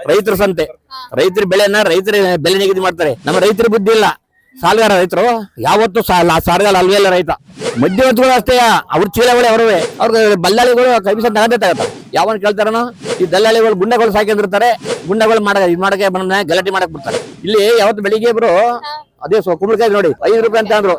ರೈತರ ಸಂತೆ. ರೈತರ ಬೆಳೆನ ರೈತರ ಬೆಲೆ ನಿಗದಿ ಮಾಡ್ತಾರೆ. ನಮ್ಮ ರೈತರ ಬುದ್ಧಿ ಇಲ್ಲ. ಸಾಲಗಾರ ರೈತರು ಯಾವತ್ತೂ ಸಾಲಗಾರ ಅಲ್ವೇ ಇಲ್ಲ ರೈತ. ಮಧ್ಯವರ್ತಿಗಳು ಅಷ್ಟೇ, ಅವ್ರ ಚೀಲಗಳೇ ಅವರವೇ. ಅವ್ರ ಬಲ್ಲಾಳಿಗಳು ಕಮಿಷನ್ ತಗಂತೆ ತಗತ್ತಾರೆ. ಯಾವನ್ ಕೇಳ್ತಾರನೋ ಈ ದಲ್ಲಾಳಿಗಳು ಗುಂಡಗಳು ಸಾಕಿರ್ತಾರೆ. ಗುಂಡಗಳು ಮಾಡಕ್ಕೆ ಬಂದ ಗಲಾಟೆ ಮಾಡಕ್ ಬಿಡ್ತಾರೆ. ಇಲ್ಲಿ ಯಾವತ್ತು ಬೆಳಿಗ್ಗೆ ಇಬ್ರು ಅದೇ ಕುಂಬಳಕಾಯಿ ನೋಡಿ 5 ರೂಪಾಯಿ ಅಂತ ಅಂದ್ರು.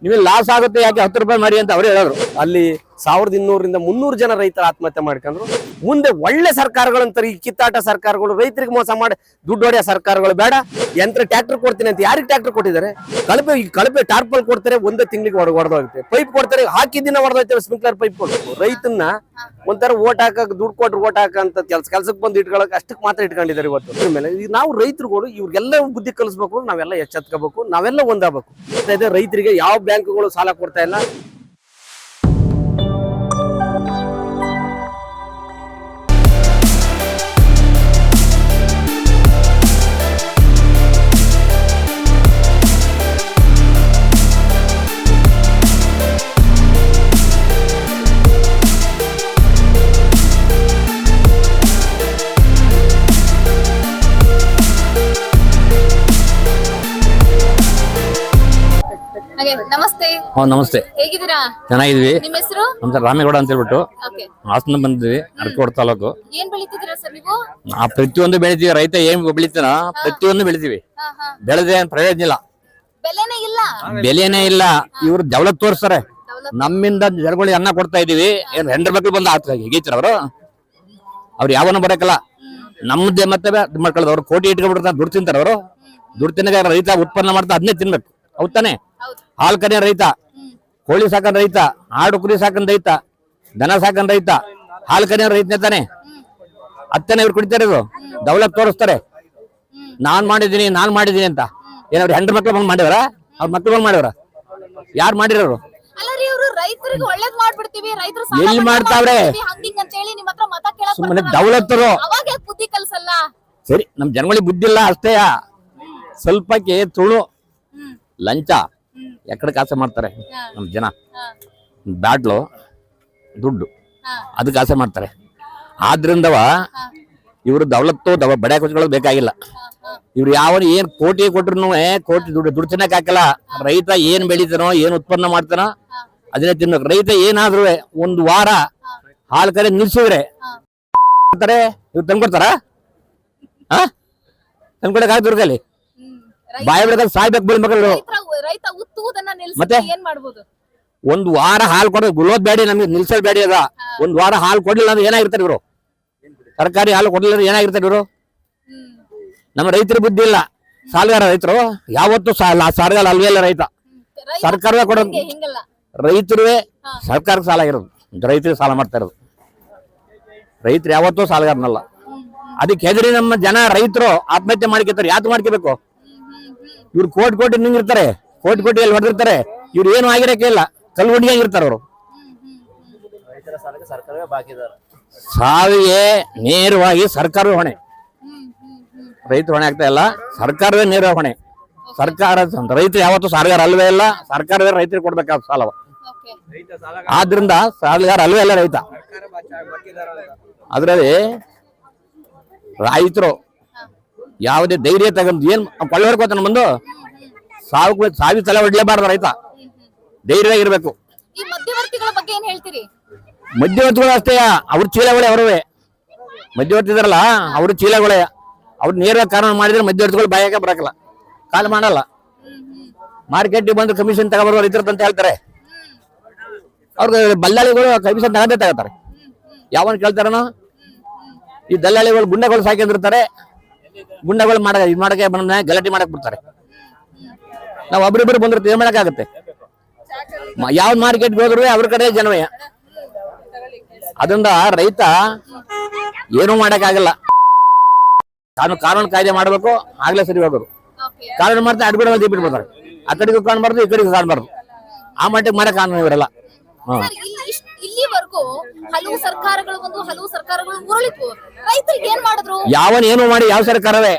ನಿಮಗೆ ಲಾಸ್ ಆಗುತ್ತೆ, ಯಾಕೆ 10 ರೂಪಾಯಿ ಮಾಡಿ ಅಂತ ಅವ್ರು ಹೇಳಿದ್ರು. ಅಲ್ಲಿ 1200ರಿಂದ 300 ಜನ ರೈತರ ಆತ್ಮಹತ್ಯೆ ಮಾಡ್ಕೊಂಡ್ರು. ಮುಂದೆ ಒಳ್ಳೆ ಸರ್ಕಾರಗಳಂತಾರೆ, ಈ ಕಿತ್ತಾಟ ಸರ್ಕಾರಗಳು, ರೈತರಿಗೆ ಮೋಸ ಮಾಡಿ ದುಡ್ಡು ಹೊಡೆಯೋ ಸರ್ಕಾರಗಳು ಬೇಡ. ಯಂತ್ರ ಟ್ರ್ಯಾಕ್ಟರ್ ಕೊಡ್ತೀನಿ ಅಂತ ಯಾರಿಗೆ ಟ್ರ್ಯಾಕ್ಟರ್ ಕೊಟ್ಟಿದ್ದಾರೆ? ಕಳಪೆ ಟಾರ್ಪಲ್ ಕೊಡ್ತಾರೆ, ಒಂದೇ ತಿಂಗಳಿಗೆ ಹೊಡೆದೋಗುತ್ತೆ. ಪೈಪ್ ಕೊಡ್ತಾರೆ, ಹಾಕಿದ್ದಿನ ಹೊಡೆದೋಗ್ತೇವೆ ಸ್ಪ್ರಿಂಕ್ಲರ್ ಪೈಪ್ ಕೊಟ್ಟು. ರೈತನ್ನ ಒಂಥರ ಓಟ್ ಹಾಕಕ್ ದುಡ್ಡು ಕೊಟ್ಟು ಓಟ್ ಹಾಕಂತ ಕೆಲ್ಸಕ್ಕೆ ಬಂದು ಇಟ್ಕೊಳಕ್ ಅಷ್ಟಕ್ಕೆ ಮಾತ್ರ ಇಟ್ಕೊಂಡಿದ್ದಾರೆ. ಇವತ್ತು ಮೇಲೆ ನಾವು ರೈತರುಗಳು ಇವ್ರಿಗೆಲ್ಲ ಬುದ್ಧಿ ಕಲಿಸ್ಬೇಕು. ನಾವೆಲ್ಲ ಎಚ್ಚೆತ್ಕೋಬೇಕು, ನಾವೆಲ್ಲ ಒಂದಾಗಬೇಕು. ರೈತರಿಗೆ ಯಾವ ಬ್ಯಾಂಕ್ಗಳು ಸಾಲ ಕೊಡ್ತಾ ಇಲ್ಲ. ನಮಸ್ತೆ. ನಮಸ್ತೆ, ಹೇಗಿದ್ದೀರಾ? ಚೆನ್ನಾಗಿದ್ವಿ. ನಿಮ್ಮ ಹೆಸರು? ನಮ್ದು ರಾಮೇಗೌಡ ಅಂತ ಹೇಳ್ಬಿಟ್ಟು ಹಾಸನ ಬಂದಿದ್ವಿ. ಅರಕೋಡ್ ತಾಲೂಕು. ಏನ್ ಬೆಳಿತಿದ್ದೀರಾ ಸರ್ ನೀವು? ನಾವು ಪ್ರತಿಯೊಂದು ಬೆಳಿತೀವಿ. ರೈತ ಏನ್ ಬೆಳಿತಾನ ಪ್ರತಿಯೊಂದು ಬೆಳಿತೀವಿ. ಬೆಳೆದ್ರೆ ಪ್ರಯೋಜನ ಇಲ್ಲ, ಬೆಲೆನೇ ಇಲ್ಲ. ಇವ್ರು ದೌಲತ್ ತೋರಿಸ್ತಾರೆ. ನಮ್ಮಿಂದ ಜನಗಳಿಗೆ ಅನ್ನ ಕೊಡ್ತಾ ಇದೀವಿ. ಏನ್ ಹೆಂಡ್ರ ಮಕ್ಳು ಬಂದು ಹೇಗಿರ್ತಾರ ಅವ್ರು ಯಾವನ್ನ ಬರಕಲ್ಲ. ನಮ್ಮದೇ ಮತ್ತೆ ಮಾಡ್ಕೊಳ್ಳೋದು. ಅವ್ರು ಕೋಟಿ ಇಟ್ಕೊಂಡ್ಬಿಡ್ತಾರೆ, ದುಡ್ಡು ತಿಂತಾರ. ಅವರು ದುಡ್ಡು ತಿನ್ನಕ ರೈತ ಉತ್ಪನ್ನ ಮಾಡ್ತಾ ಅದನ್ನೇ ತಿನ್ಬೇಕು. ಹೌದಾನೆ? ಹಾಲ್ ಕರಿಯ ರೈತ, ಕೋಳಿ ಸಾಕನ್ ರೈತ, ಆಡು ಕುರಿ ಸಾಕನ್ ರೈತ, ದನ ಸಾಕನ್ ರೈತ, ಹಾಲ್ ಕರಿಯ ರೈತನೇ ತಾನೆ. ಅತ್ತನೇ ಇವ್ರು ಕುಡಿತಾರೆ. ಇವರು ದೌಲತ್ ತೋರಿಸ್ತಾರೆ. ನಾನ್ ಮಾಡಿದೀನಿ ಅಂತ. ಏನಾದ್ರು ಹೆಂಡ್ರ ಮಕ್ಳು ಬಂದ್ ಮಾಡಿದಾರ? ಅವ್ರ ಮಕ್ಳು ಬಂದ್ ಮಾಡಿದಾರ? ಯಾರು ಮಾಡಿರೋರು? ಎಲ್ಲಿ ಮಾಡ್ತಾವ್ರೆ? ಸುಮ್ಮನೆ ದೌಲತ್ತರು. ಸರಿ, ನಮ್ ಜನಗಳಿಗೆ ಬುದ್ಧಿ ಇಲ್ಲ ಅಷ್ಟೇ. ಸ್ವಲ್ಪಕ್ಕೆ ತುಳು ಲಂಚ ಎಕಡೆ ಆಸೆ ಮಾಡ್ತಾರೆ ನಮ್ ಜನ. ಬ್ಯಾಟ್ಲು ದುಡ್ಡು ಅದಕ್ಕೆ ಆಸೆ ಮಾಡ್ತಾರೆ. ಆದ್ರಿಂದವ ಇವ್ರು ದೌಲತ್ತು ಬಡ ಕೊಚ್ಕೊಳ್ಳೋದು ಬೇಕಾಗಿಲ್ಲ. ಇವ್ರು ಏನ್ ಕೋಟಿ ಕೊಟ್ರು ಕೋಟಿ ದುಡ್ಡು ತಿನ್ನಕ್ ಹಾಕಲ್ಲ. ರೈತ ಏನ್ ಬೆಳಿತಾನೋ, ಏನ್ ಉತ್ಪನ್ನ ಮಾಡ್ತಾನೋ ಅದನ್ನೇ ತಿನ್ಬೇಕು. ರೈತ ಏನಾದ್ರು ಒಂದು ವಾರ ಹಾಲು ಕರೆ ನಿಲ್ಸಿದ್ರೆ ಇವ್ರು ತಂದ್ಕೊಡ್ತಾರ? ತಂದ್ಕೊಡಕ್ ಆಗ ದುರ್ಗಲ್ಲಿ ಬಾಯಿ ಬಿಡಕ ಸಾಯ್ಬೇಕು ಬೀಳ್ ಮಕ್ಕಳು. ಮತ್ತೆ ಒಂದ್ ವಾರ ಹಾಲು ಕೊಡೋದು ಗುಲೋದ್ ಬ್ಯಾಡಿ, ನಮ್ಗೆ ನಿಲ್ಸಲ್ ಬ್ಯಾಡಿ ಅದ. ಒಂದ್ ವಾರ ಹಾಲು ಕೊಡ್ಲಿಲ್ಲ ಅಂದ್ರೆ ಏನಾಗಿರ್ತಾರೆ ಇವರು? ಸರ್ಕಾರಿ ಹಾಲು ಕೊಡ್ಲಿಲ್ಲ ಅಂದ್ರೆ ಏನಾಗಿರ್ತಾರೆ ಇವರು? ನಮ್ಮ ರೈತರ ಬುದ್ಧಿ ಇಲ್ಲ. ಸಾಲಗಾರ ರೈತರು ಯಾವತ್ತೂ ಸಾಲಗಾರ ಅಲ್ವೇ ಇಲ್ಲ ರೈತ. ಸರ್ಕಾರವೇ ಕೊಡೋದು. ರೈತರುವೇ ಸರ್ಕಾರಕ್ಕೆ ಸಾಲ ಆಗಿರೋದು, ರೈತರಿಗೆ ಸಾಲ ಮಾಡ್ತಾ ಇರೋದು. ರೈತರು ಯಾವತ್ತೂ ಸಾಲಗಾರನಲ್ಲ. ಅದಕ್ಕೆ ಹೆದರಿ ನಮ್ಮ ಜನ ರೈತರು ಆತ್ಮಹತ್ಯೆ ಮಾಡ್ಕೊತಾರೆ. ಯಾಕೆ ಮಾಡ್ಕೋಬೇಕು? ಇವ್ರು ಕೋಟಿ ನಿಂಗಿರ್ತಾರೆ, ಕೋಟಿ ಎಲ್ಲಿ ಹೊಡೆದಿರ್ತಾರೆ. ಇವ್ರು ಏನು ಆಗಿರಕ್ಕೆ ಇಲ್ಲ, ಕಲ್ಗುಂಡಿಯಾಗಿರ್ತಾರೆ ಅವರು. ಸಾವಿಗೆ ನೇರವಾಗಿ ಸರ್ಕಾರವೇ ಹೊಣೆ. ರೈತರು ಹೊಣೆ ಆಗ್ತಾ ಇಲ್ಲ, ಸರ್ಕಾರವೇ ನೇರ ಹೊಣೆ. ಸರ್ಕಾರ ರೈತರು ಯಾವತ್ತೂ ಸಾಲಗಾರ ಅಲ್ವೇ ಇಲ್ಲ. ಸರ್ಕಾರವೇ ರೈತರಿಗೆ ಕೊಡ್ಬೇಕಾದ ಸಾಲವ. ಆದ್ರಿಂದ ಸಾಲಗಾರ ಅಲ್ವೇ ಇಲ್ಲ ರೈತ. ಅದ್ರಲ್ಲಿ ರೈತರು ಯಾವುದೇ ಧೈರ್ಯ ತಗೊಂಡು ಏನ್ ಕೊಳ್ಳೆ ಹೊಡ್ಕೋತಾನ ಬಂದು ಸಾವಿ ತಲೆ ಹೊಡ್ಲೇಬಾರ್ದು. ರೈತ ಧೈರ್ಯವಾಗಿರ್ಬೇಕು. ಮಧ್ಯವರ್ತಿಗಳು ಅಷ್ಟೇ, ಅವ್ರ ಚೀಲಗಳೇ ಅವರವೇ. ಮಧ್ಯವರ್ತಿ ಇದಾರಲ್ಲ ಅವ್ರ ಚೀಲಗಳೇ. ಅವ್ರು ನೇರ ಕಾರಣ ಮಾಡಿದ್ರೆ ಮಧ್ಯವರ್ತಿಗಳು ಬಾಯಾಗ ಬರಕಲ್ಲ, ಕಾಲ್ ಮಾಡಲ್ಲ. ಮಾರ್ಕೆಟ್ಗೆ ಬಂದು ಕಮಿಷನ್ ತಗೊಬರುವ ರೈತರು ಅಂತ ಹೇಳ್ತಾರೆ. ಅವ್ರಿಗೆ ಬಲ್ಲಾಳಿಗಳು ಕಮಿಷನ್ ತಗಂತೆ ತಗತ್ತಾರೆ. ಯಾವನ್ ಕೇಳ್ತಾರನೋ ಈ ದಲ್ಲಾಳಿಗಳು ಗುಂಡಗಳು ಸಾಕಿರ್ತಾರೆ. ಗುಂಡಗಳು ಮಾಡಕ್ಕೆ ಬಂದ ಗಲಾಟೆ ಮಾಡಕ್ ಬಿಡ್ತಾರೆ. ನಾವು ಒಬ್ರಿಬ್ಬರು ಬಂದಿರ್ತೀವಿ, ಏನ್ ಮಾಡಕ್ಕಾಗತ್ತೆ? ಯಾವ್ದು ಮಾರ್ಕೆಟ್ ಹೋದ್ರು ಅವ್ರ ಕಡೆ ಜನವೇ. ಅದರಿಂದ ರೈತ ಏನೂ ಮಾಡಕ್ಕಾಗಲ್ಲ. ಕಾನೂನು ಕಾಯ್ದೆ ಮಾಡ್ಬೇಕು, ಆಗ್ಲೇ ಸರಿ ಹೋಗೋದು. ಕಾನೂನು ಮಾಡ್ತಾ ಅಡ್ಬಿಡ ಬಿಟ್ಬಿಡ್ತಾರೆ. ಆ ಕಡೆಗೂ ಕಾಣಬಾರ್ದು, ಈ ಕಡೆಗೂ ಕಾಣಬಾರ್ದು. ಆ ಮಟ್ಟಿಗೆ ಮಾಡಕ್ ಕಾನೂನು ಇವರೆಲ್ಲ. ಇಲ್ಲಿವರೆಗೂ ಹಲವು ಸರ್ಕಾರಗಳು ಬಂದು ಹಲವು ಸರ್ಕಾರಗಳು ಉರುಳಿತು. ರೈತರಿಗೆ ಏನ್ ಮಾಡಿದ್ರು? ಯಾವನ್ ಏನು ಮಾಡಿ ಯಾವ ಸರ್ಕಾರವೇ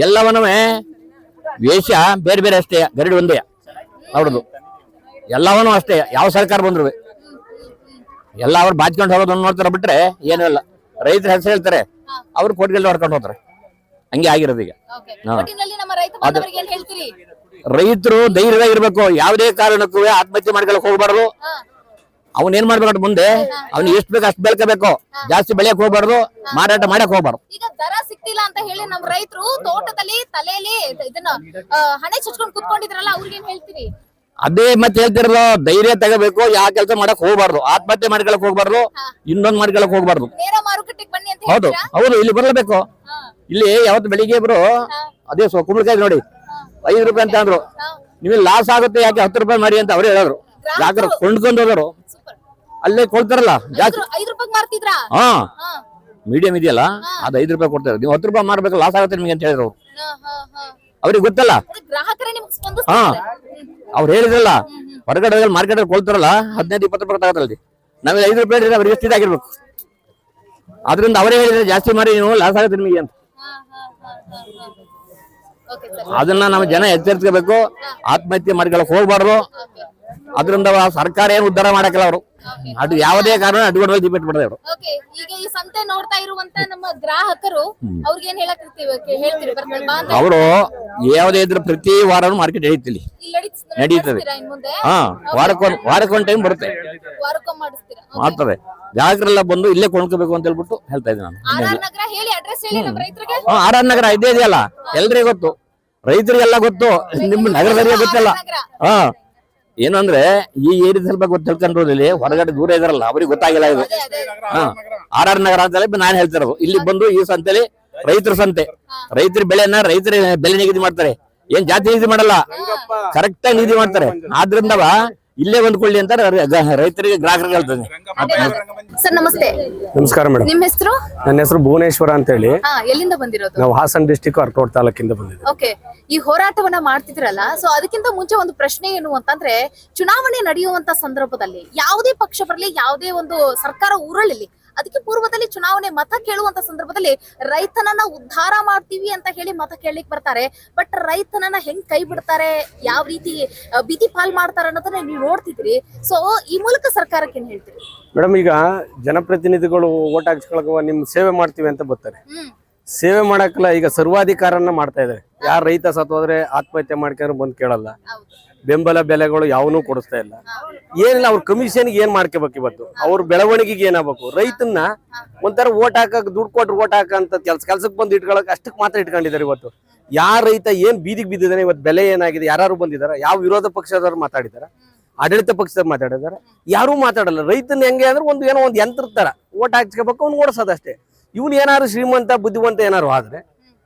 ಎಲ್ಲವನ್ನೂ ವೇಷ ಬೇರೆ ಬೇರೆ ಅಷ್ಟೇ, ಗರಡಿ ಒಂದೇ ಅವ್ರದ್ದು. ಎಲ್ಲವನ್ನೂ ಅಷ್ಟೇ, ಯಾವ ಸರ್ಕಾರ ಬಂದ್ರು ಎಲ್ಲ ಅವ್ರು ಬಾಚ್ಕೊಂಡು ಹೋಗೋದನ್ನ ನೋಡ್ತಾರ ಬಿಟ್ರೆ ಏನೂ ಇಲ್ಲ. ರೈತರ ಹೆಸರು ಹೇಳ್ತಾರೆ, ಅವ್ರು ಕೋಟಿಗೆಲ್ಲ ಹೊಡ್ಕೊಂಡು ಹೋಗ್ತಾರೆ. ಹಂಗೆ ಆಗಿರೋದು ಈಗ. Okay. ಒಟ್ಟಿನಲ್ಲಿ ನಮ್ಮ ರೈತ ಬಾಂಧವರಿಗೆ ಏನ್ ಹೇಳ್ತೀರಿ? ರೈತರು ಧೈರ್ಯವಾಗಿರ್ಬೇಕು, ಯಾವುದೇ ಕಾರಣಕ್ಕೂ ಆತ್ಮಹತ್ಯೆ ಮಾಡ್ಕೊಳಕ್ ಹೋಗ್ಬಾರ್ದು. ಅವ್ನ ಏನ್ ಮಾಡ್ಬೇಕು ಮುಂದೆ, ಅವ್ನು ಎಷ್ಟು ಬೇಕು ಅಷ್ಟು ಬೆಳ್ಕೋಬೇಕು, ಜಾಸ್ತಿ ಬೆಳೆಯಕ್ ಹೋಗ್ಬಾರ್ದು, ಮಾರಾಟ ಮಾಡಕ್ ಹೋಗ್ಬಾರ್ದು. ಈಗ ದರ ಸಿಕ್ತಿಲ್ಲ ಅಂತ ಹೇಳಿ ನಮ್ ರೈತರು ತೋಟದಲ್ಲಿ ತಲೆಯಲ್ಲಿ ಇದನ್ನ ಹಣೆ ಚಚ್ಕೊಂಡ್ ಕುತ್ಕೊಂಡಿದ್ರಲ್ಲ, ಅವ್ರಿಗೆ ಏನ್ ಹೇಳ್ತೀರಿ? ಅದೇ ಮತ್ತೆ ಹೇಳ್ತಿರಲ್ಲ, ಧೈರ್ಯ ತಗೋಬೇಕು, ಯಾವ ಕೆಲಸ ಮಾಡಕ್ ಹೋಗ್ಬಾರ್ದು, ಆತ್ಮಹತ್ಯೆ ಮಾಡ್ಕೊಳಕ್ ಹೋಗ್ಬಾರ್ದು, ಇನ್ನೊಂದ್ ಮಾಡ್ಕೊಳಕ್ ಹೋಗ್ಬಾರ್ದು. ನೇರ ಮಾರುಕಟ್ಟೆಗೆ ಬನ್ನಿ ಅಂತ ಹೌದು ಹೇಳ್ತೀರಾ? ಹೌದು, ಇಲ್ಲಿ ಬರ್ಲೇಬೇಕು. ಇಲ್ಲಿ ಯಾವತ್ತು ಬೆಳಿಗ್ಗೆ ಇಬ್ರು ಅದೇ ಕುಂಬಳಕಾಯಿ ನೋಡಿ 5 ರೂಪಾಯಿ ಅಂತ ಅಂದ್ರು. ನಿಮಗೆ ಲಾಸ್ ಆಗುತ್ತೆ, ಯಾಕೆ 10 ರೂಪಾಯಿ ಮಾರಿ ಅಂತ ಅವ್ರು ಹೇಳಿದ್ರು. ಯಾಕ್ರ ಕೊಂಡ್ಕೊಂಡು ಹೋದ್ರು, ಸೂಪರ್. ಅಲ್ಲೇ ಕೊಡ್ತಾರಲ್ಲ ಜಾಸ್ತಿ. 5 ರೂಪಾಯಿ ಮಾರ್ತಿದ್ರಾ? ಹಾ, ಮೀಡಿಯಂ ಇದೆಯಲ್ಲ ಅದು 5 ರೂಪಾಯಿ ಕೊಡ್ತಾರೆ. ನೀವು 10 ರೂಪಾಯಿ ಮಾರ್ಬೇಕು, ಲಾಸ್ ಆಗುತ್ತೆ ನಿಮಗೆ ಅಂತ ಹೇಳಿದ್ರು. ಅವ್ರಿಗೆ ಗೊತ್ತಲ್ಲ. ಗ್ರಾಹಕರೇ ನಿಮ್ಗೆ ಹಾ, ಸ್ಪಂದಿಸ್ತಾರೆ. ಅವ್ರು ಹೇಳಿದ್ರಲ್ಲ, ಹೊರಗಡೆ ಮಾರ್ಕೆಟ್ ಕೊಡ್ತಾರಲ್ಲ 15-20 ರೂಪಾಯಿ ತಗೋತಾರಲ್ಲಿ. ನಾವೇ 5 ರೂಪಾಯಿ ಹೇಳಿದ್ರೆ ಅವ್ರಿಗೆ ಎಷ್ಟು ಇದಾಗಿರ್ಬೇಕು. ಅದರಿಂದ ಅವರೇ ಹೇಳಿದ್ರೆ ಜಾಸ್ತಿ ಮಾರಿ ನೀವು ಲಾಸ್ ಆಗುತ್ತೆ ನಿಮಗೆ ಅಂತ. Okay sir. ಅದನ್ನ ನಮ್ಮ ಜನ ಎಚ್ಚರಿಸಬೇಕು, ಆತ್ಮಹತ್ಯೆ ಮಾಡ್ಕೊಳಕ್ ಹೋಗ್ಬಾರ್ದು. ಅದರಿಂದ ಸರ್ಕಾರ ಏನು ಉದ್ಧಾರ ಮಾಡಕ್ಕಿಲ್ಲ ಅವರು. ಅದು ಯಾವುದೇ ಕಾರಣ ಅಡ್ಕೊಂಡು ಡಿಪೆಂಡ್ ಮಾಡ್ತಾರೆ ಅವರು. ಓಕೆ, ಈಗ ಈ ಸಂತೆ ನೋಡ್ತಾ ಇರುವಂತ ನಮ್ಮ ಗ್ರಾಹಕರು ಅವ್ರಿಗೆ ಏನ್ ಹೇಳ್ತೀರಿ ಬರ್ತಾರೆ ಬಾ ಅಂತ? ಅವರು ಯಾವುದೇ ಇದ್ರ ಪ್ರತಿ ವಾರನೂ ಮಾರ್ಕೆಟ್ ನಡೀತಿಲ್ಲಿ ನಡೀತದೆ. ಇನ್ ಮುಂದೆ ಹಾ, ವಾರಕ್ಕೊಂದು ಟೈಮ್ ಬರುತ್ತೆ, ವಾರಕ್ಕೊಮ್ಮೆ ಮಾಡಿಸ್ತೀರಾ? ಮಾಡ್ತಾರೆ. ಗ್ರಾಹಕರೆಲ್ಲ ಬಂದು ಇಲ್ಲೇ ಕೊಂಡ್ಕೋಬೇಕು ಅಂತ ಹೇಳ್ಬಿಟ್ಟು ಹೇಳ್ತಾ ಇದ್ದೀನಿ ನಾನು. ಆರ್ ನಗರ ಹೇಳಿ, ಅಡ್ರೆಸ್ ಹೇಳಿ ನಮ್ಮ ರೈತರಿಗೆ. ಆರ್ ನಗರ ಇದೇ ಇದೆಯಲ್ಲ, ಎಲ್ರಿಗೂ ಗೊತ್ತು, ರೈತರಿಗೆಲ್ಲ ಗೊತ್ತು, ನಿಮ್ಮ ನಗರದವರಿಗೆ ಗೊತ್ತಿಲ್ಲ. ಹಾ, ಏನಂದ್ರೆ ಈ ಏರಿಯಾ ಸ್ವಲ್ಪ ತಿಳ್ಕೊಂಡಿರೋದಿಲ್ಲ, ಹೊರಗಡೆ ದೂರ ಇದಾರಲ್ಲ ಅವ್ರಿಗೆ ಗೊತ್ತಾಗಿಲ್ಲ ಇದು. ಹಾ, ಆರ್ ನಗರ ಅಂತ ನಾನು ಹೇಳ್ತಿರೋದು. ಇಲ್ಲಿ ಬಂದು ಈ ಸಂತೆಲಿ ರೈತರ ಸಂತೆ, ರೈತರ ಬೆಳೆನ ರೈತರ ಬೆಲೆ ನಿಗದಿ ಮಾಡ್ತಾರೆ. ಏನ್ ಜಾತಿ ನಿಗದಿ ಮಾಡಲ್ಲ, ಕರೆಕ್ಟ್ ಆಗಿ ನಿಗದಿ ಮಾಡ್ತಾರೆ. ಆದ್ರಿಂದ ಇಲ್ಲೇ ಬಂದ್ಕೊಳ್ಳಿ ಅಂತ ರೈತರಿಗೆ ಗ್ರಾಹಕರಿಗೆ ಹೇಳ್ತೇನೆ. ಸರ್ ನಮಸ್ತೆ. ನಮಸ್ಕಾರ ಮೇಡಮ್. ನಿಮ್ಮ ಹೆಸರು? ನನ್ನ ಹೆಸರು ಭುವನೇಶ್ವರ ಅಂತ ಹೇಳಿ. ಎಲ್ಲಿಂದ ಬಂದಿರೋದು? ನಾವು ಹಾಸನ ಡಿಸ್ಟಿಕ್ ಅರ್ಕೋಟ್ ತಾಲೂಕಿಂದ ಬಂದಿದ್ದೀವಿ. ಓಕೆ, ಈ ಹೋರಾಟವನ್ನ ಮಾಡ್ತಿದ್ರಲ್ಲ, ಸೊ ಅದಕ್ಕಿಂತ ಮುಂಚೆ ಒಂದು ಪ್ರಶ್ನೆ ಏನು ಅಂತಂದ್ರೆ, ಚುನಾವಣೆ ನಡೆಯುವಂತ ಸಂದರ್ಭದಲ್ಲಿ ಯಾವುದೇ ಪಕ್ಷ ಬರಲಿ, ಯಾವುದೇ ಒಂದು ಸರ್ಕಾರ ಉರುಳಲಿ, ಅದಕ್ಕೆ ಪೂರ್ವದಲ್ಲಿ ಚುನಾವಣೆ ಮತ ಕೇಳುವಂತ ಸಂದರ್ಭದಲ್ಲಿ ರೈತನನ್ನ ಉದ್ಧಾರ ಮಾಡ್ತೀವಿ ಅಂತ ಹೇಳಿ ಮತ ಕೇಳಲಿಕ್ ಬರ್ತಾರೆ. ಬಟ್ ರೈತನನ್ನ ಹೆಂಗ್ ಕೈ ಬಿಡ್ತಾರೆ, ಯಾವ ರೀತಿ ಬೀದಿ ಪಾಲ್ ಮಾಡ್ತಾರೆ ಅನ್ನೋದನ್ನ ನೀವು ನೋಡ್ತಿದ್ರಿ. ಸೊ ಈ ಮೂಲಕ ಸರ್ಕಾರಕ್ಕೆ ಏನ್ ಹೇಳ್ತೀರಿ? ಮೇಡಮ್, ಈಗ ಜನಪ್ರತಿನಿಧಿಗಳು ಓಟ್ ಹಾಕ್ಸ್ಕೊಳಕ ನಿಮ್ ಸೇವೆ ಮಾಡ್ತೀವಿ ಅಂತ ಬರ್ತಾರೆ. ಸೇವೆ ಮಾಡಕ್ಕಲ್ಲ, ಈಗ ಸರ್ವಾಧಿಕಾರನ ಮಾಡ್ತಾ ಇದಾರೆ. ಯಾರು ರೈತ ಸತ್ತೋದ್ರೆ ಆತ್ಮಹತ್ಯೆ ಮಾಡ್ಕೊಂಡ್ರೆ ಬಂದ್ ಕೇಳಲ್ಲ, ಬೆಂಬಲ ಬೆಲೆಗಳು ಯಾವನೂ ಕೊಡಿಸ್ತಾ ಇಲ್ಲ, ಏನಿಲ್ಲ. ಅವ್ರ ಕಮಿಷನ್ಗೆ ಏನ್ ಮಾಡ್ಕೋಬೇಕು, ಇವತ್ತು ಅವ್ರ ಬೆಳವಣಿಗೆಗೆ ಏನಾಗಬೇಕು. ರೈತನ್ನ ಒಂಥರ ಓಟ್ ಹಾಕಕ್, ದುಡ್ಡು ಕೊಟ್ರು ಓಟ್ ಹಾಕಂತ ಕೆಲ್ಸಕ್ಕೆ ಬಂದು ಇಟ್ಕೊಳಕ್ ಅಷ್ಟಕ್ಕೆ ಮಾತ್ರ ಇಟ್ಕೊಂಡಿದ್ದಾರೆ. ಇವತ್ತು ಯಾರ ರೈತ ಏನ್ ಬೀದಿಗೆ ಬಿದ್ದಿದ್ದಾನೆ, ಇವತ್ತು ಬೆಲೆ ಏನಾಗಿದೆ, ಯಾರು ಬಂದಿದಾರ? ಯಾವ ವಿರೋಧ ಪಕ್ಷದವ್ರು ಮಾತಾಡಿದಾರ? ಆಡಳಿತ ಪಕ್ಷದವ್ರು ಮಾತಾಡಿದಾರ? ಯಾರು ಮಾತಾಡಲ್ಲ. ರೈತನ ಹೆಂಗೆ ಅಂದ್ರೆ ಏನೋ ಒಂದು ಯಂತ್ರ ತರ ಓಟ್ ಹಾಕ್ಸ್ಕೋಬೇಕು, ಅವ್ನು ಓಡಿಸೋದಷ್ಟೇ. ಇವನು ಏನಾದ್ರು ಶ್ರೀಮಂತ ಬುದ್ಧಿವಂತ ಏನಾರು ಆದ್ರೆ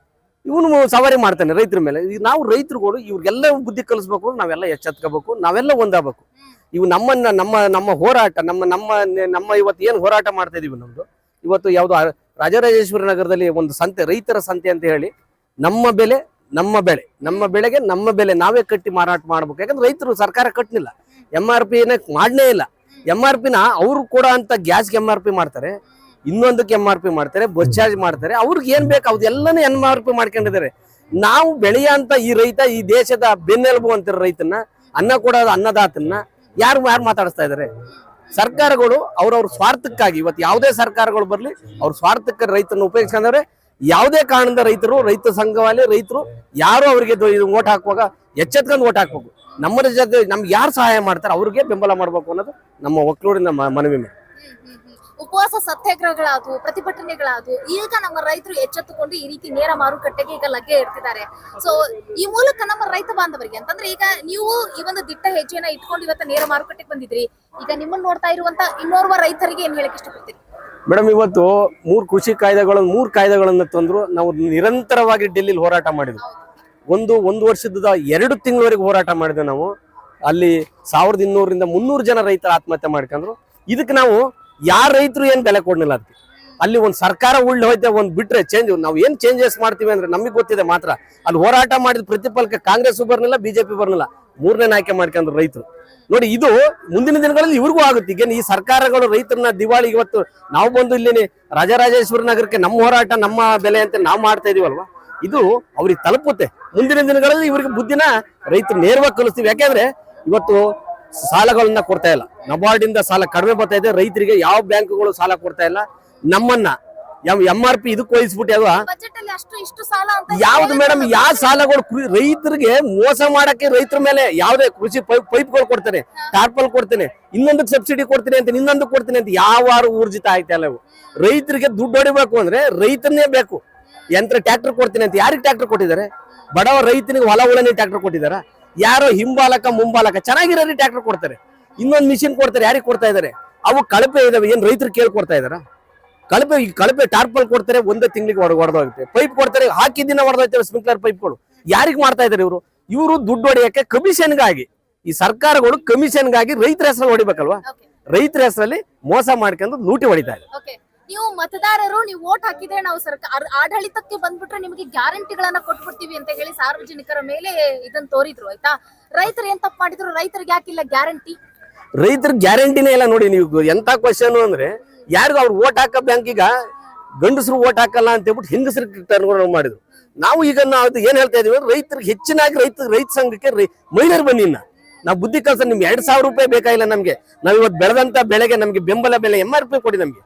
ಇವನು ಸವಾರಿ ಮಾಡ್ತಾನೆ ರೈತರ ಮೇಲೆ. ಈಗ ನಾವು ರೈತರುಗಳು ಇವ್ರಿಗೆಲ್ಲ ಬುದ್ಧಿ ಕಲಿಸ್ಬೇಕು, ನಾವೆಲ್ಲ ಎಚ್ಚೆತ್ಕೋಬೇಕು, ನಾವೆಲ್ಲ ಒಂದಾಗಬೇಕು. ಇವು ನಮ್ಮ ಹೋರಾಟ, ನಮ್ಮ ಇವತ್ತು ಏನು ಹೋರಾಟ ಮಾಡ್ತಾ ಇದೀವಿ, ನಮ್ದು ಇವತ್ತು ಯಾವ್ದು ರಾಜರಾಜೇಶ್ವರಿ ನಗರದಲ್ಲಿ ಒಂದು ಸಂತೆ, ರೈತರ ಸಂತೆ ಅಂತ ಹೇಳಿ, ನಮ್ಮ ಬೆಳೆಗೆ ನಮ್ಮ ಬೆಲೆ ನಾವೇ ಕಟ್ಟಿ ಮಾರಾಟ ಮಾಡ್ಬೇಕು. ಯಾಕಂದ್ರೆ ರೈತರು ಸರ್ಕಾರ ಕಟ್ಟಲಿಲ್ಲ, MRP ಮಾಡಲೇ ಇಲ್ಲ. MRP ಅವ್ರು ಕೂಡ ಅಂತ ಗ್ಯಾಸ್ಗೆ MRP ಮಾಡ್ತಾರೆ, ಇನ್ನೊಂದಕ್ಕೆ MRP ಮಾಡ್ತಾರೆ, ಬಸ್ ಚಾರ್ಜ್ ಮಾಡ್ತಾರೆ. ಅವ್ರಿಗೆ ಏನ್ ಬೇಕು ಅದೆಲ್ಲನೂ MRP ಮಾಡ್ಕೊಂಡಿದ್ದಾರೆ. ನಾವು ಬೆಳೆಯಂತ ಈ ರೈತ, ಈ ದೇಶದ ಬೆನ್ನೆಲುಬು ಅಂತಾರೆ ರೈತನ, ಅನ್ನ ಕೊಡೋದು ಅನ್ನದಾತನ್ನ ಯಾರು ಮಾತಾಡಿಸ್ತಾ ಇದಾರೆ? ಸರ್ಕಾರಗಳು ಅವ್ರವ್ರ ಸ್ವಾರ್ಥಕ್ಕಾಗಿ, ಇವತ್ತು ಯಾವುದೇ ಸರ್ಕಾರಗಳು ಬರ್ಲಿ ಅವ್ರ ಸ್ವಾರ್ಥಕ್ಕೆ ರೈತನ ಉಪಯೋಗಿಸ್ಕೊಂಡ್ರೆ, ಯಾವುದೇ ಕಾರಣದಿಂದ ರೈತ ಸಂಘವಾಗಿ ರೈತರು ಯಾರು ಅವರಿಗೆ ಓಟ್ ಹಾಕುವಾಗ ಎಚ್ಚೆತ್ಕೊಂಡು ಓಟ್ ಹಾಕ್ಬೇಕು. ನಮ್ಮ ಜೊತೆ ನಮ್ಗೆ ಯಾರು ಸಹಾಯ ಮಾಡ್ತಾರೆ ಅವ್ರಿಗೆ ಬೆಂಬಲ ಮಾಡ್ಬೇಕು ಅನ್ನೋದು ನಮ್ಮ ಒಕ್ಕಲೂರಿನ ಮನವಿ ಮೇಲೆ. ಉಪವಾಸ ಸತ್ಯಾಗ್ರಹಗಳಾದವು, ಪ್ರತಿಭಟನೆಗಳಾದವು. ಈಗ ನಮ್ಮ ರೈತರು ಎಚ್ಚೆತ್ತುಕೊಂಡು ಈ ರೀತಿ ನೇರ ಮಾರುಕಟ್ಟೆಗೆ ಈಗ ಲಗ್ಗೆ ಇಡ್ತಿದ್ದಾರೆ. ಸೊ ಈ ಮೂಲಕ ನಮ್ಮ ರೈತ ಬಾಂಧವರಿಗೆ ಅಂತಂದ್ರೆ, ಈಗ ನೀವು ಈ ಒಂದು ದಿಟ್ಟ ಹೆಜ್ಜೆನ ಇಟ್ಕೊಂಡು ಇವತ್ತು ನೇರ ಮಾರುಕಟ್ಟೆಗೆ ಬಂದಿದ್ರಿ. ಈಗ ನಿಮ್ಮನ್ನ ನೋಡ್ತಾ ಇರುವಂತ ಇನ್ನೋರ್ವ ರೈತರಿಗೆ ಏನ್ ಹೇಳಕ್ ಇಷ್ಟಪಡ್ತೀರಿ? ಮೇಡಮ್, ಇವತ್ತು 3 ಕೃಷಿ ಕಾಯ್ದೆಗಳನ್ನು ತಂದ್ರು. ನಾವು ನಿರಂತರವಾಗಿ ಡೆಲ್ಲಿಲಿ ಹೋರಾಟ ಮಾಡಿದ್ವಿ. ಒಂದು ವರ್ಷದ 2 ತಿಂಗಳವರೆಗೆ ಹೋರಾಟ ಮಾಡಿದ್ವಿ ನಾವು. ಅಲ್ಲಿ 1200ರಿಂದ 300 ಜನ ರೈತರ ಆತ್ಮಹತ್ಯೆ ಮಾಡ್ಕೊಂಡ್ರು. ಇದಕ್ಕೆ ನಾವು ಯಾರ ರೈತರು ಏನ್ ಬೆಲೆ ಕೊಡ್ಲಿಲ್ಲ. ಅದಕ್ಕೆ ಅಲ್ಲಿ ಒಂದು ಸರ್ಕಾರ ಹೋಯ್ತೆ, ಒಂದ್ ಬಿಟ್ರೆ ಚೇಂಜ್. ನಾವು ಏನ್ ಚೇಂಜಸ್ ಮಾಡ್ತೀವಿ ಅಂದ್ರೆ ನಮಗೆ ಗೊತ್ತಿದೆ ಮಾತ್ರ. ಅಲ್ಲಿ ಹೋರಾಟ ಮಾಡಿದ ಪ್ರತಿಫಲಕ್ಕೆ ಕಾಂಗ್ರೆಸ್ ಬರ್ಲಿಲ್ಲ, BJP ಬರ್ಲಿಲ್ಲ, 3ನೇ ಆಯ್ಕೆ ಮಾಡ್ಕೊಂಡ್ರು ರೈತರು. ನೋಡಿ, ಇದು ಮುಂದಿನ ದಿನಗಳಲ್ಲಿ ಇವ್ರಿಗೂ ಆಗುತ್ತೆ. ಈಗ ಈ ಸರ್ಕಾರಗಳು ರೈತರನ್ನ ದಿವಾಳಿ, ಇವತ್ತು ನಾವು ಬಂದು ಇಲ್ಲಿ ರಾಜರಾಜೇಶ್ವರಿ ನಗರಕ್ಕೆ ನಮ್ಮ ಹೋರಾಟ, ನಮ್ಮ ಬೆಲೆ ಅಂತ ನಾವು ಮಾಡ್ತಾ ಇದೀವಲ್ವಾ, ಇದು ಅವ್ರಿಗೆ ತಲುಪುತ್ತೆ. ಮುಂದಿನ ದಿನಗಳಲ್ಲಿ ಇವ್ರಿಗೆ ಬುದ್ಧಿನ ರೈತರು ನೇರವಾಗಿ ಕಲಿಸ್ತೀವಿ. ಯಾಕೆಂದ್ರೆ ಇವತ್ತು ಸಾಲಗಳನ್ನ ಕೊಡ್ತಾ ಇಲ್ಲ, ನಬಾರ್ಡ್ ಇಂದ ಸಾಲ ಕಡಿಮೆ ಬರ್ತಾ ಇದೆ. ರೈತರಿಗೆ ಯಾವ ಬ್ಯಾಂಕ್ಗಳು ಸಾಲ ಕೊಡ್ತಾ ಇಲ್ಲ. ನಮ್ಮನ್ನ MRP ಇದಕ್ಕೆ ವಹಿಸ್ಬಿಟ್ಟು ಅದು ಬಜೆಟ್ ಅಲ್ಲಿ ಅಷ್ಟು ಇಷ್ಟು ಸಾಲ ಅಂತ ಯಾವ್ದು ಮೇಡಮ್ ಯಾವ ಸಾಲಗಳು ರೈತರಿಗೆ ಮೋಸ ಮಾಡಕ್ಕೆ ರೈತರ ಮೇಲೆ ಯಾವ್ದೇ ಕೃಷಿ ಪೈಪ್ಗಳು ಕೊಡ್ತೇನೆ, ಟಾರ್ಪಲ್ ಕೊಡ್ತೇನೆ, ಇನ್ನೊಂದಕ್ಕೆ ಸಬ್ಸಿಡಿ ಕೊಡ್ತೀನಿ ಅಂತ, ಇನ್ನೊಂದಕ್ಕೆ ಕೊಡ್ತೀನಿ ಅಂತ ಯಾವ ಊರ್ಜಿತ ಆಯ್ತಲ್ಲ ಇವು. ರೈತರಿಗೆ ದುಡ್ಡು ಹೊಡಿಬೇಕು ಅಂದ್ರೆ ರೈತನ್ನೇ ಬೇಕು. ಯಂತ್ರ ಟ್ರ್ಯಾಕ್ಟರ್ ಕೊಡ್ತೀನಿ ಅಂತ ಯಾರಿಗೆ ಟ್ರ್ಯಾಕ್ಟರ್ ಕೊಟ್ಟಿದ್ದಾರೆ? ಬಡವ ರೈತನಿಗೆ ಹೊಲ ಉಳನೆ ಟ್ರ್ಯಾಕ್ಟರ್ ಕೊಟ್ಟಿದಾರ? ಯಾರೋ ಹಿಂಬಾಲಕ ಮುಂಬಾಲಕ ಚೆನ್ನಾಗಿರೋ ಟ್ರ್ಯಾಕ್ಟರ್ ಕೊಡ್ತಾರೆ, ಇನ್ನೊಂದು ಮಿಷಿನ್ ಕೊಡ್ತಾರೆ. ಯಾರಿಗೆ ಕೊಡ್ತಾ ಇದಾರೆ? ಅವು ಕಳಪೆ ಇದಾವೆ, ಏನ್ ರೈತರು ಕೇಳ್ಕೊಡ್ತಾ ಇದಾರ? ಕಳಪೆ ಟಾರ್ಪಲ್ ಕೊಡ್ತಾರೆ, ಒಂದೇ ತಿಂಗಳಿಗೆ ಹೊಡೆದೋಗುತ್ತೆ. ಪೈಪ್ ಕೊಡ್ತಾರೆ, ಹಾಕಿದ್ದಿನ ಹೊಡೆದೋಗ್ತವೆ ಸ್ಪ್ರಿಂಕ್ಲರ್ ಪೈಪ್ಗಳು. ಯಾರಿಗೆ ಮಾಡ್ತಾ ಇದಾರೆ ಇವರು ದುಡ್ಡು ಹೊಡೆಯಕ್ಕೆ ಕಮಿಷನ್ಗಾಗಿ, ಈ ಸರ್ಕಾರಗಳು ಕಮಿಷನ್ಗಾಗಿ ರೈತರ ಹೆಸರಲ್ಲಿ ಹೊಡಿಬೇಕಲ್ವಾ? ರೈತರ ಹೆಸರಲ್ಲಿ ಮೋಸ ಮಾಡ್ಕೊಂಡು ಲೂಟಿ ಹೊಡಿತಾ ಇದೆ. ನೀವು ಮತದಾರರು, ನೀವು ವೋಟ್ ಹಾಕಿದ್ರೆ ನಾವು ಸರ್ಕಾರ ಆಡಳಿತಕ್ಕೆ ಬಂದ್ಬಿಟ್ರೆ ನಿಮಗೆ ಗ್ಯಾರಂಟಿಗಳನ್ನ ಕೊಟ್ಬಿಡ್ತೀವಿ ಅಂತ ಹೇಳಿ ಸಾರ್ವಜನಿಕರ ಮೇಲೆ ಇದನ್ನ ತೋರಿದ್ರು, ಆಯ್ತಾ? ರೈತರು ಏನ್ ತಪ್ಪು ಮಾಡಿದ್ರು? ರೈತರಿಗೆ ಯಾಕಿಲ್ಲ ಗ್ಯಾರಂಟಿ? ರೈತರ ಗ್ಯಾರಂಟಿನೇ ಇಲ್ಲ ನೋಡಿ. ನೀವು ಎಂತ ಕ್ವಶನ್ ಅಂದ್ರೆ, ಯಾರಿಗೂ ಅವ್ರು ವೋಟ್ ಹಾಕ ಬ್ಯಾಂಕಿಗ ಗಂಡಸರು ವೋಟ್ ಹಾಕಲ್ಲ ಅಂತ ಹೇಳ್ಬಿಟ್ಟು ಹೆಂಗಸರಿಗೆ ಟರ್ನ್ ಮಾಡಿದ್ರು. ನಾವು ಈಗ ನಾವು ಏನ್ ಹೇಳ್ತಾ ಇದೀವಿ, ರೈತರಿಗೆ ಹೆಚ್ಚಿನಾಗಿ ರೈತ ಸಂಘಕ್ಕೆ ಮಹಿಳೆಯರು ಬನ್ನಿ. ನಾವು ಬುದ್ಧಿ ಕಲ್ಸ, ನಿಮ್ಗೆ 2,000 ರೂಪಾಯಿ ಬೇಕಾಗಿಲ್ಲ ನಮ್ಗೆ. ನಾವ್ ಇವತ್ತು ಬೆಳೆದಂತ ಬೆಳೆಗೆ ನಮ್ಗೆ ಬೆಂಬಲ ಬೆಲೆ MRP ಕೊಡಿ ನಮ್ಗೆ.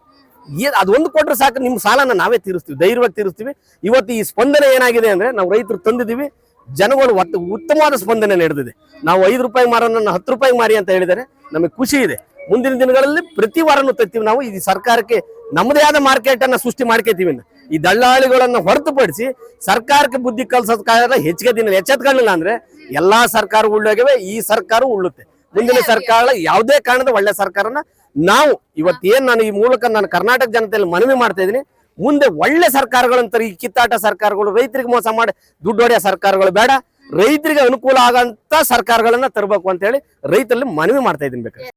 ಅದೊಂದು ಕೊಟ್ರೆ ಸಾಕು, ನಿಮ್ ಸಾಲನ ನಾವೇ ತೀರಿಸ್ತೀವಿ, ಧೈರ್ಯವಾಗಿ ತೀರಿಸ್ತೀವಿ. ಇವತ್ತು ಈ ಸ್ಪಂದನೆ ಏನಾಗಿದೆ ಅಂದ್ರೆ, ನಾವು ರೈತರು ತಂದಿದ್ದೀವಿ, ಜನಗಳು ಉತ್ತಮವಾದ ಸ್ಪಂದನೆ ನಡೆದಿದೆ. ನಾವು 5 ರೂಪಾಯಿ ಮಾರೋಣ 10 ರೂಪಾಯಿ ಮಾರಿ ಅಂತ ಹೇಳಿದರೆ ನಮಗೆ ಖುಷಿ ಇದೆ. ಮುಂದಿನ ದಿನಗಳಲ್ಲಿ ಪ್ರತಿ ವಾರನೂ ತರ್ತೀವಿ ನಾವು. ಈ ಸರ್ಕಾರಕ್ಕೆ ನಮ್ಮದೇ ಆದ ಮಾರ್ಕೆಟ್ ಅನ್ನ ಸೃಷ್ಟಿ ಮಾಡ್ಕೊತೀವಿ. ಈ ದಳ್ಳಾಳಿಗಳನ್ನ ಹೊರತುಪಡಿಸಿ ಸರ್ಕಾರಕ್ಕೆ ಬುದ್ಧಿ ಕಲ್ಸೋದಕ್ಕಾಗಲ್ಲ. ಹೆಚ್ಚಿಗೆ ದಿನ ಎಚ್ಚೆತ್ಕೊಳ್ಳಿಲ್ಲ ಅಂದ್ರೆ ಎಲ್ಲಾ ಸರ್ಕಾರ ಉಳ್ಳೋಗಿವೆ, ಈ ಸರ್ಕಾರ ಉಳ್ಳುತ್ತೆ. ಮುಂದಿನ ಸರ್ಕಾರ ಯಾವುದೇ ಕಾರಣದ ಒಳ್ಳೆ ಸರ್ಕಾರನ ನಾವು ಇವತ್ತೇನ್ ನಾನು ಈ ಮೂಲಕ ನಾನು ಕರ್ನಾಟಕ ಜನತೆಯಲ್ಲಿ ಮನವಿ ಮಾಡ್ತಾ ಇದೀನಿ. ಮುಂದೆ ಒಳ್ಳೆ ಸರ್ಕಾರಗಳಂತಾರೆ, ಈ ಕಿತ್ತಾಟ ಸರ್ಕಾರಗಳು, ರೈತರಿಗೆ ಮೋಸ ಮಾಡಿ ದುಡ್ಡು ಹೊಡೆಯೋ ಸರ್ಕಾರಗಳು ಬೇಡ, ರೈತರಿಗೆ ಅನುಕೂಲ ಆಗಂತ ಸರ್ಕಾರಗಳನ್ನ ತರಬೇಕು ಅಂತ ಹೇಳಿ ರೈತರಲ್ಲಿ ಮನವಿ ಮಾಡ್ತಾ ಇದೀನಿ. ಬೇಕಾದ್ರೆ